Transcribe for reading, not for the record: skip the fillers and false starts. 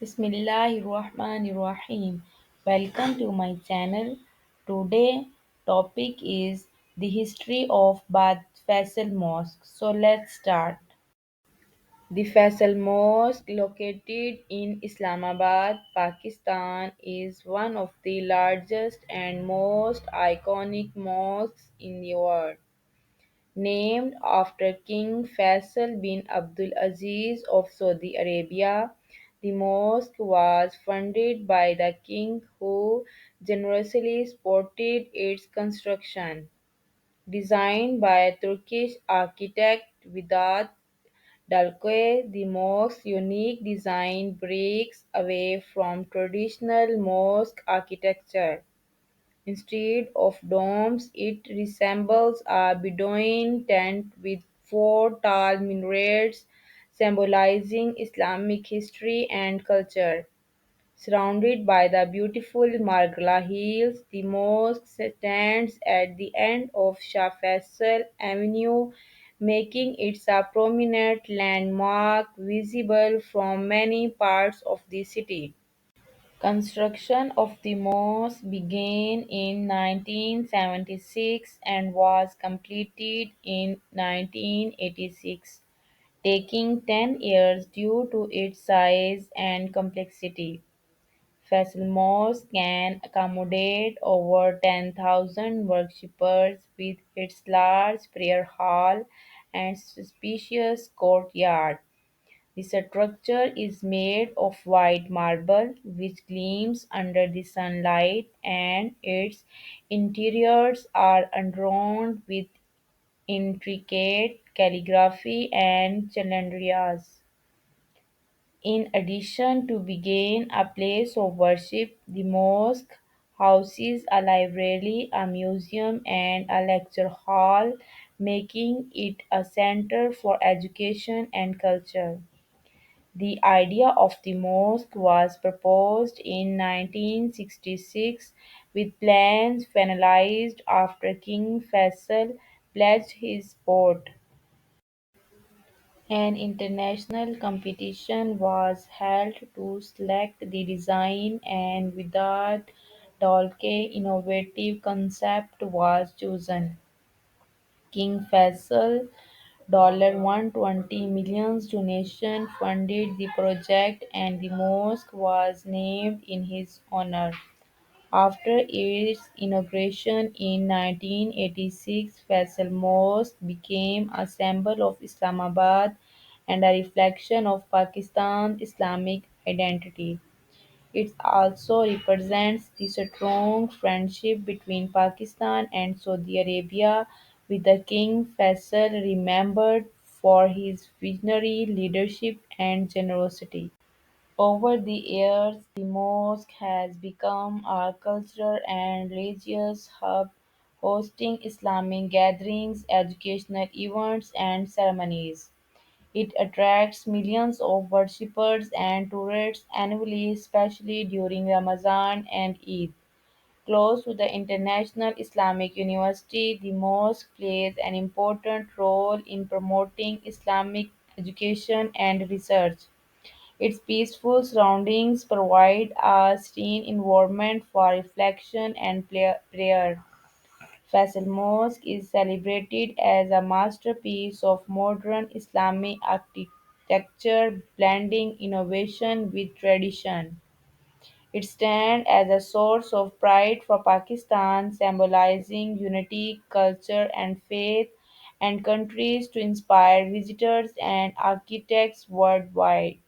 Bismillahirrahmanirrahim. Welcome to my channel. Today topic is the history of Bad Faisal Mosque. So let's start. The Faisal Mosque, located in Islamabad, Pakistan, is one of the largest and most iconic mosques in the world. Named after King Faisal bin Abdul Aziz of Saudi Arabia, the mosque was funded by the king who generously supported its construction. Designed by Turkish architect Vedat Dalkey, the mosque's unique design breaks away from traditional mosque architecture. Instead of domes, it resembles a Bedouin tent with four tall minarets symbolizing Islamic history and culture. Surrounded by the beautiful Margala Hills, the mosque stands at the end of Shah Faisal Avenue, making it a prominent landmark visible from many parts of the city. Construction of the mosque began in 1976 and was completed in 1986, taking 10 years due to its size and complexity. Faisal Mosque can accommodate over 10,000 worshippers with its large prayer hall and spacious courtyard. The structure is made of white marble, which gleams under the sunlight, and its interiors are adorned with intricate calligraphy and chandeliers. In addition to being a place of worship, the mosque houses a library, a museum, and a lecture hall, making it a center for education and culture. The idea of the mosque was proposed in 1966 with plans finalized after King Faisal pledged his support. An international competition was held to select the design, and without Dolce innovative concept was chosen. King Faisal $120 million donation funded the project and the mosque was named in his honor. After its inauguration in 1986, Faisal Mosque became a symbol of Islamabad and a reflection of Pakistan's Islamic identity. It also represents the strong friendship between Pakistan and Saudi Arabia, with the King Faisal remembered for his visionary leadership and generosity. Over the years, the mosque has become a cultural and religious hub, hosting Islamic gatherings, educational events, and ceremonies. It attracts millions of worshippers and tourists annually, especially during Ramadan and Eid. Close to the International Islamic University, the mosque plays an important role in promoting Islamic education and research. Its peaceful surroundings provide a serene environment for reflection and prayer. Faisal Mosque is celebrated as a masterpiece of modern Islamic architecture, blending innovation with tradition. It stands as a source of pride for Pakistan, symbolizing unity, culture, and faith, and countries to inspire visitors and architects worldwide.